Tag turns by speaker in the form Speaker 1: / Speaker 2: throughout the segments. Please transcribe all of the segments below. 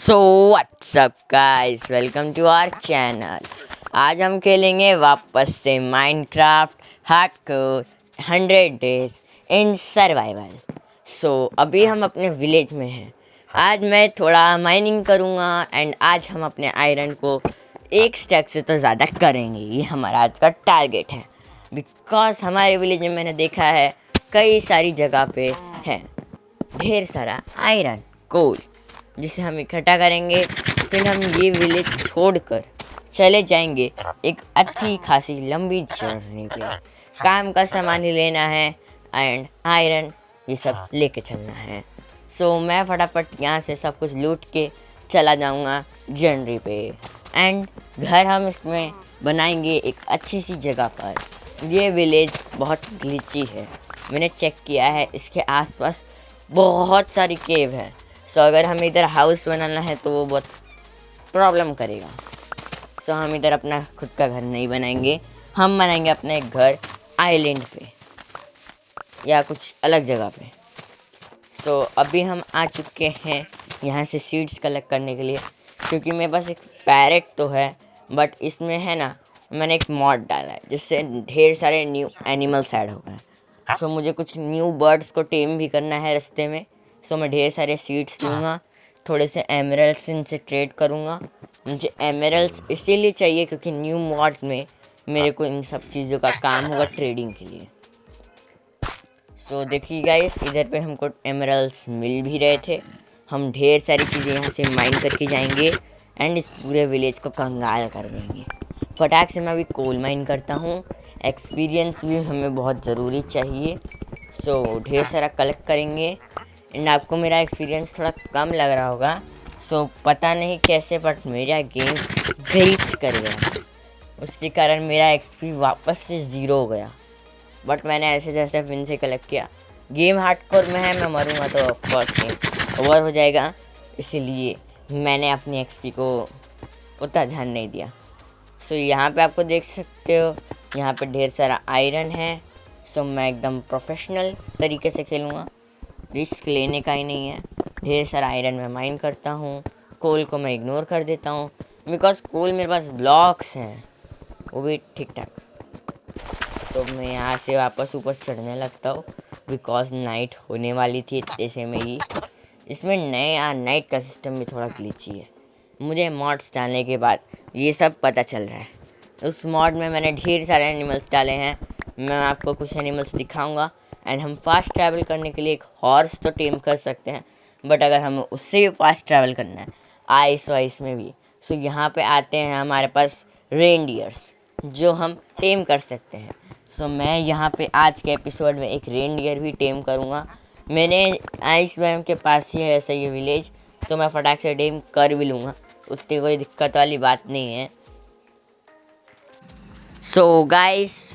Speaker 1: So what's up guys, welcome to our channel. आज हम खेलेंगे वापस से Minecraft hardcore 100 days in survival. अभी हम अपने विलेज में हैं। आज मैं थोड़ा माइनिंग करूँगा एंड आज हम अपने आयरन को एक स्टैक से तो ज़्यादा करेंगे। ये हमारा आज का टारगेट है, बिकॉज हमारे विलेज में मैंने देखा है कई सारी जगह पे है ढेर सारा आयरन कोल, जिसे हम इकट्ठा करेंगे। फिर हम ये विलेज छोड़कर चले जाएंगे एक अच्छी खासी लंबी जर्नी पे। काम का सामान ही लेना है एंड आयरन ये सब लेके चलना है। मैं फटाफट यहाँ से सब कुछ लूट के चला जाऊँगा जर्नी पे एंड घर हम इसमें बनाएंगे एक अच्छी सी जगह पर। ये विलेज बहुत ग्लिची है, मैंने चेक किया है। इसके आसपास बहुत सारी केव है। अगर हमें इधर हाउस बनाना है तो वो बहुत प्रॉब्लम करेगा। हम इधर अपना खुद का घर नहीं बनाएंगे, हम बनाएंगे अपना एक घर आइलैंड पे या कुछ अलग जगह पे। अभी हम आ चुके हैं यहाँ से सीड्स कलेक्ट करने के लिए, क्योंकि मेरे पास एक पैरेट तो है बट इसमें है ना, मैंने एक मॉड डाला है जिससे ढेर सारे न्यू एनिमल्स ऐड हो गए। मुझे कुछ न्यू बर्ड्स को टेम भी करना है रास्ते में। मैं ढेर सारे सीड्स लूँगा, थोड़े से एमरल्ड्स इनसे ट्रेड करूँगा। मुझे एमरल्ड्स इसीलिए चाहिए क्योंकि न्यू मॉड में मेरे को इन सब चीज़ों का काम होगा ट्रेडिंग के लिए। देखिए गाइस, इधर पे हमको एमरल्ड्स मिल भी रहे थे। हम ढेर सारी चीज़ें यहाँ से माइन करके जाएंगे एंड इस पूरे विलेज को कंगाल कर देंगे। फटाक से मैं अभी कोल माइन करता हूँ। एक्सपीरियंस भी हमें बहुत ज़रूरी चाहिए। ढेर सारा कलेक्ट करेंगे एंड आपको मेरा एक्सपीरियंस थोड़ा कम लग रहा होगा। पता नहीं कैसे बट मेरा गेम ग्लिच कर गया, उसके कारण मेरा एक्सपी वापस से ज़ीरो हो गया। बट मैंने ऐसे जैसे फिर से कलेक्ट किया। गेम हार्डकोर में है, मैं मरूंगा तो ऑफकोर्स गेम ओवर हो जाएगा, इसीलिए मैंने अपनी एक्सपी को उतना ध्यान नहीं दिया। यहाँ पे आपको देख सकते हो, यहाँ पे ढेर सारा आयरन है। मैं एकदम प्रोफेशनल तरीके से खेलूँगा, रिस्क लेने का ही नहीं है। ढेर सारा आयरन मैं माइन करता हूँ, कोल को मैं इग्नोर कर देता हूँ बिकॉज कोल मेरे पास ब्लॉक्स हैं, वो भी ठीक ठाक। मैं यहाँ से वापस ऊपर चढ़ने लगता हूँ बिकॉज नाइट होने वाली थी ऐसे में ही। इसमें नाइट का सिस्टम भी थोड़ा ग्लिची है। मुझे मॉड्स डालने के बाद ये सब पता चल रहा है। उस मॉड में मैंने ढेर सारे एनिमल्स डाले हैं, मैं आपको कुछ एनिमल्स दिखाऊंगा एंड हम फास्ट ट्रैवल करने के लिए एक हॉर्स तो टेम कर सकते हैं, बट अगर हमें उससे भी फास्ट ट्रैवल करना है आइस वाइस में भी, यहाँ पे आते हैं हमारे पास रेनडियर्स जो हम टेम कर सकते हैं। मैं यहाँ पे आज के एपिसोड में एक रेनडियर भी टेम करूँगा। मैंने आइस मैम के पास ही है ऐसा ये विलेज, मैं फटाक से टेम कर भी लूँगा, उतनी कोई दिक्कत वाली बात नहीं है। गाइस,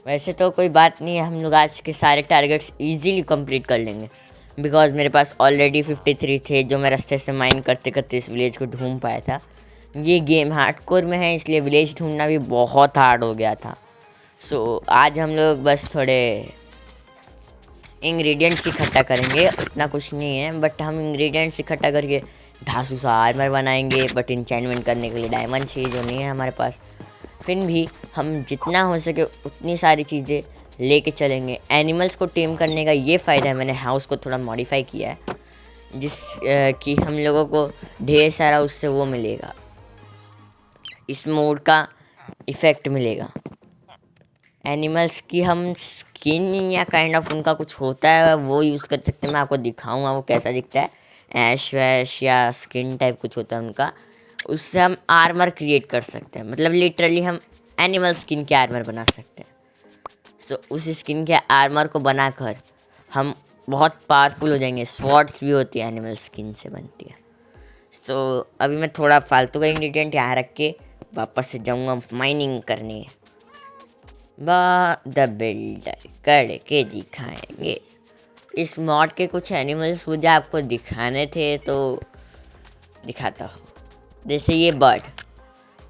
Speaker 1: वैसे तो कोई बात नहीं है, हम लोग आज के सारे टारगेट्स इजीली कंप्लीट कर लेंगे बिकॉज मेरे पास ऑलरेडी 53 थे जो मैं रास्ते से माइन करते करते इस विलेज को ढूंढ पाया था। ये गेम हार्डकोर में है इसलिए विलेज ढूंढना भी बहुत हार्ड हो गया था। आज हम लोग बस थोड़े इंग्रेडिएंट्स इकट्ठा करेंगे, उतना कुछ नहीं है बट हम इंग्रेडिएंट्स इकट्ठा करके धांसू सा आर्मर बनाएंगे। बट इंचेंटमेंट करने के लिए डायमंड चाहिए जो नहीं है हमारे पास। फिर भी हम जितना हो सके उतनी सारी चीज़ें लेके चलेंगे। एनिमल्स को टेम करने का ये फ़ायदा है, मैंने हाउस को थोड़ा मॉडिफाई किया है जिस कि हम लोगों को ढेर सारा उससे वो मिलेगा, इस मोड का इफ़ेक्ट मिलेगा। एनिमल्स की हम स्किन या काइंड ऑफ उनका कुछ होता है वो यूज़ कर सकते हैं। मैं आपको दिखाऊंगा वो कैसा दिखता है, ऐश वैश या स्किन टाइप कुछ होता है उनका, उससे हम आर्मर क्रिएट कर सकते हैं। मतलब लिटरली हम एनिमल स्किन के आर्मर बना सकते हैं। उस स्किन के आर्मर को बनाकर हम बहुत पावरफुल हो जाएंगे। स्वॉर्ड्स भी होती है एनिमल स्किन से बनती है। अभी मैं थोड़ा फालतू का इंग्रेडिएंट यहाँ रख के वापस से जाऊँगा माइनिंग करने। द बिल्डर करके दिखाएंगे। इस मॉड के कुछ एनिमल्स मुझे आपको दिखाने थे तो दिखाता हूँ। जैसे ये बर्ड,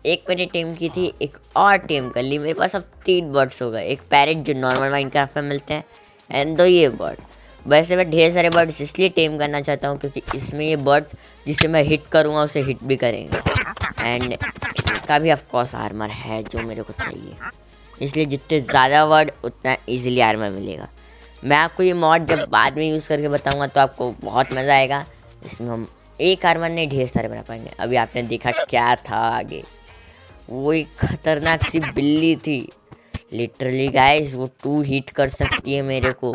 Speaker 1: एक मैंने टेम की थी, एक और टेम कर ली। मेरे पास अब 3 बर्ड्स हो गए, एक पैरेट जो नॉर्मल माइनक्राफ्ट में मिलते हैं एंड 2 ये बर्ड। वैसे मैं ढेर सारे बर्ड्स इसलिए टेम करना चाहता हूँ क्योंकि इसमें ये बर्ड्स जिसे मैं हिट करूँगा उसे हिट भी करेंगे, एंड इनका भी ऑफकोर्स आर्मर है जो मेरे को चाहिए, इसलिए जितने ज़्यादा वर्ड उतना इजीली आर्मर मिलेगा। मैं आपको ये मॉड जब बाद में यूज़ करके बताऊँगा तो आपको बहुत मज़ा आएगा। इसमें हम एक आर्मर नहीं ढेर सारे बना पाएंगे। अभी आपने देखा क्या था आगे, वो एक खतरनाक सी बिल्ली थी लिटरली गाइस, वो 2 हिट कर सकती है मेरे को।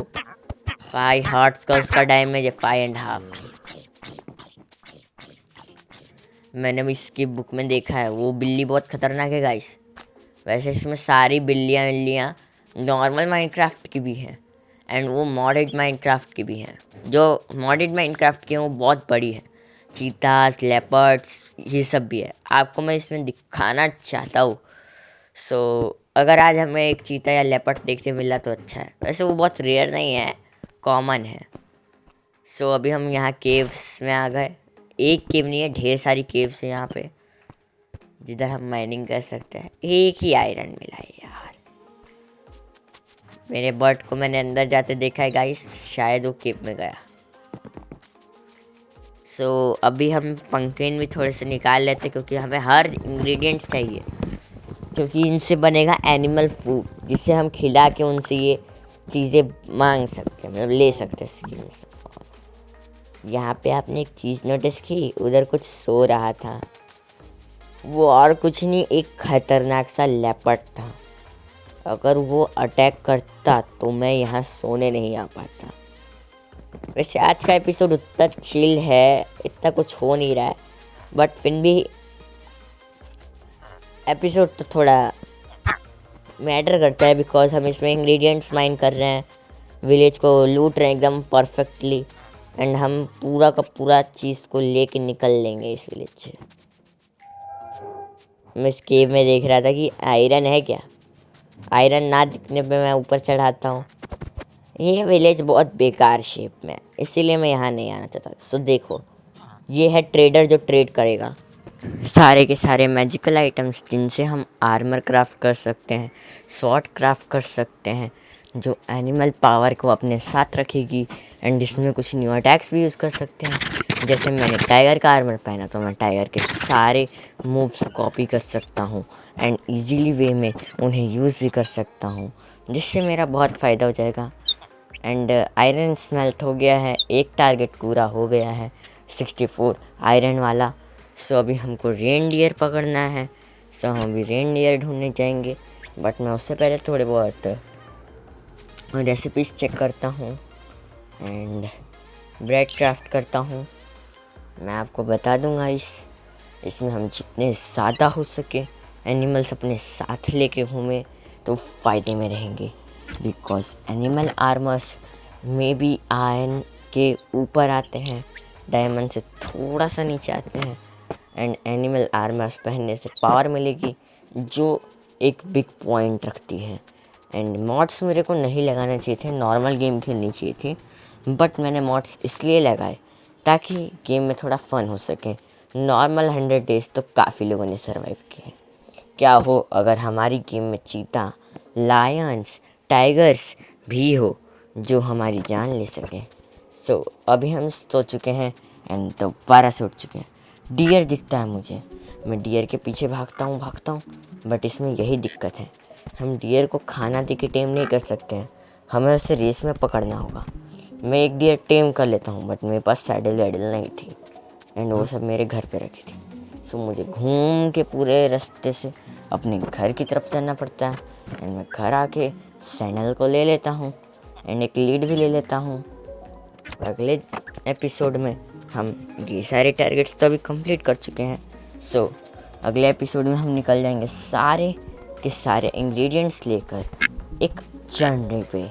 Speaker 1: 5 हार्ट्स का उसका डैमेज है, 5.5। मैंने भी इसकी बुक में देखा है, वो बिल्ली बहुत खतरनाक है गाइस। वैसे इसमें सारी बिल्लियाँ नॉर्मल माइनक्राफ्ट की भी हैं एंड वो मॉडेड माइनक्राफ्ट की भी हैं। जो मॉडेड माइनक्राफ्ट की हैं वो बहुत बड़ी है, चीतास, लेपर्ड्स, ये सब भी है। आपको मैं इसमें दिखाना चाहता हूँ। सो अगर आज हमें एक चीता या लेपर्ड देखने मिला तो अच्छा है। वैसे वो बहुत रेयर नहीं है, कॉमन है। सो अभी हम यहाँ केव्स में आ गए। एक केव नहीं है, ढेर सारी केव्स है यहाँ पे जिधर हम माइनिंग कर सकते हैं। एक ही आयरन मिला है यार। मेरे बर्ड को मैंने अंदर जाते देखा है गाइस, शायद वो केव में गया। सो अभी हम पंकिन भी थोड़े से निकाल लेते क्योंकि हमें हर इंग्रेडिएंट्स चाहिए, क्योंकि इनसे बनेगा एनिमल फूड जिससे हम खिला के उनसे ये चीज़ें मांग सकते हैं, मतलब ले सकते हैं स्किन से। यहाँ पे आपने एक चीज़ नोटिस की, उधर कुछ सो रहा था, वो और कुछ नहीं एक खतरनाक सा लेपर्ड था। अगर वो अटैक करता तो मैं यहाँ सोने नहीं आ पाता। वैसे आज का एपिसोड उतना चिल है, इतना कुछ हो नहीं रहा है, बट फिर भी एपिसोड तो थोड़ा मैटर करता है बिकॉज हम इसमें इंग्रेडिएंट्स माइन कर रहे हैं, विलेज को लूट रहे हैं एकदम परफेक्टली, एंड हम पूरा का पूरा चीज़ को लेके निकल लेंगे इस विलेज से। मैं इस केव में देख रहा था कि आयरन है क्या। आयरन ना दिखने पे मैं ऊपर चढ़ाता हूँ। ये विलेज बहुत बेकार शेप में है, इसीलिए मैं यहाँ नहीं आना चाहता। सो देखो, ये है ट्रेडर जो ट्रेड करेगा सारे के सारे मैजिकल आइटम्स जिनसे हम आर्मर क्राफ्ट कर सकते हैं, स्वॉर्ड क्राफ्ट कर सकते हैं, जो एनिमल पावर को अपने साथ रखेगी, एंड इसमें कुछ न्यू अटैक्स भी यूज़ कर सकते हैं। जैसे मैंने टाइगर का आर्मर पहना तो मैं टाइगर के सारे मूव्स कॉपी कर सकता हूँ एंड इजीली वे में उन्हें यूज़ भी कर सकता हूँ, जिससे मेरा बहुत फ़ायदा हो जाएगा। एंड आयरन स्मेल्ट हो गया है, एक टारगेट पूरा हो गया है 64 आयरन वाला। सो अभी हमको रेनडियर पकड़ना है। सो हम अभी रेनडियर ढूंढने जाएंगे, बट मैं उससे पहले थोड़े बहुत रेसिपीज़ चेक करता हूँ एंड ब्रेड क्राफ्ट करता हूँ। मैं आपको बता दूँगा इसमें हम जितने ज़्यादा हो सके एनिमल्स अपने साथ लेके घूमें तो फ़ायदे में रहेंगे, बिकॉज एनिमल आर्मर्स में भी आयरन के ऊपर आते हैं, डायमंड से थोड़ा सा नीचे आते हैं, एंड एनिमल आर्मर्स पहनने से पावर मिलेगी जो एक बिग पॉइंट रखती है। एंड मॉड्स मेरे को नहीं लगाने चाहिए थे, नॉर्मल गेम खेलनी चाहिए थी, बट मैंने मॉड्स इसलिए लगाए ताकि गेम में थोड़ा फ़न हो सके। नॉर्मल 100 डेज़ तो काफ़ी लोगों ने सर्वाइव किए। क्या हो अगर हमारी गेम में चीता, लायंस, टाइगर्स भी हो जो हमारी जान ले सकें। सो अभी हम सो चुके हैं एंड दोबारा से उठ चुके हैं। डियर दिखता है मुझे, मैं डियर के पीछे भागता हूँ, बट इसमें यही दिक्कत है, हम डियर को खाना दे के टेम नहीं कर सकते हैं, हमें उसे रेस में पकड़ना होगा। मैं एक डियर टेम कर लेता हूँ, बट मेरे पास सैडल वैडल नहीं थी एंड वो सब मेरे घर पे रखी थी। सो मुझे घूम के पूरे रास्ते से अपने घर की तरफ जाना पड़ता है, एंड मैं घर आके सैडल को ले लेता हूँ एंड एक लीड भी ले लेता हूँ। अगले एपिसोड में हम ये सारे टारगेट्स तो अभी कंप्लीट कर चुके हैं। सो अगले एपिसोड में हम निकल जाएंगे सारे के सारे इंग्रेडिएंट्स लेकर एक जर्नी पे,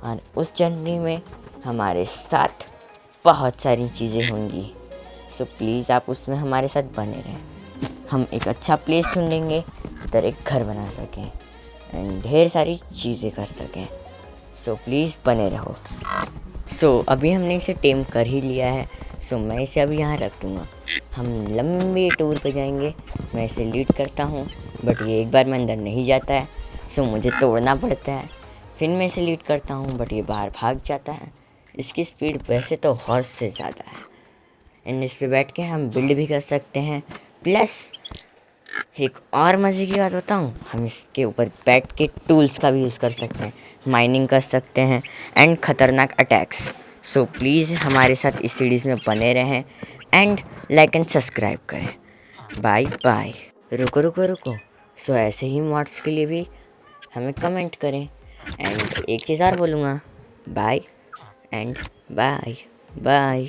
Speaker 1: और उस जर्नी में हमारे साथ बहुत सारी चीज़ें होंगी। सो प्लीज़ आप उसमें हमारे साथ बने रहें। हम एक अच्छा प्लेस ढूंढेंगे जिधर एक घर बना सकें एंड ढेर सारी चीज़ें कर सकें। सो प्लीज़ बने रहो। सो अभी हमने इसे टेम कर ही लिया है, सो मैं इसे अभी यहाँ रख दूँगा। हम लंबे टूर पे जाएंगे, मैं इसे लीड करता हूँ, बट ये एक बार में अंदर नहीं जाता है, सो मुझे तोड़ना पड़ता है। फिर मैं इसे लीड करता हूँ, बट ये बाहर भाग जाता है, इसकी स्पीड वैसे तो हॉर्स से ज़्यादा है। एंड इस पे बैठ के हम बिल्ड भी कर सकते हैं। प्लस एक और मज़े की बात बताऊँ, हम इसके ऊपर बैठ के टूल्स का भी यूज़ कर सकते हैं, माइनिंग कर सकते हैं एंड ख़तरनाक अटैक्स। सो प्लीज़ हमारे साथ इस सीरीज़ में बने रहें एंड लाइक एंड सब्सक्राइब करें। Bye bye. रुको रुको रुको, सो ऐसे ही मॉड्स के लिए भी हमें कमेंट करें। एंड एक चीज़ और बोलूँगा, बाय एंड बाय बाय।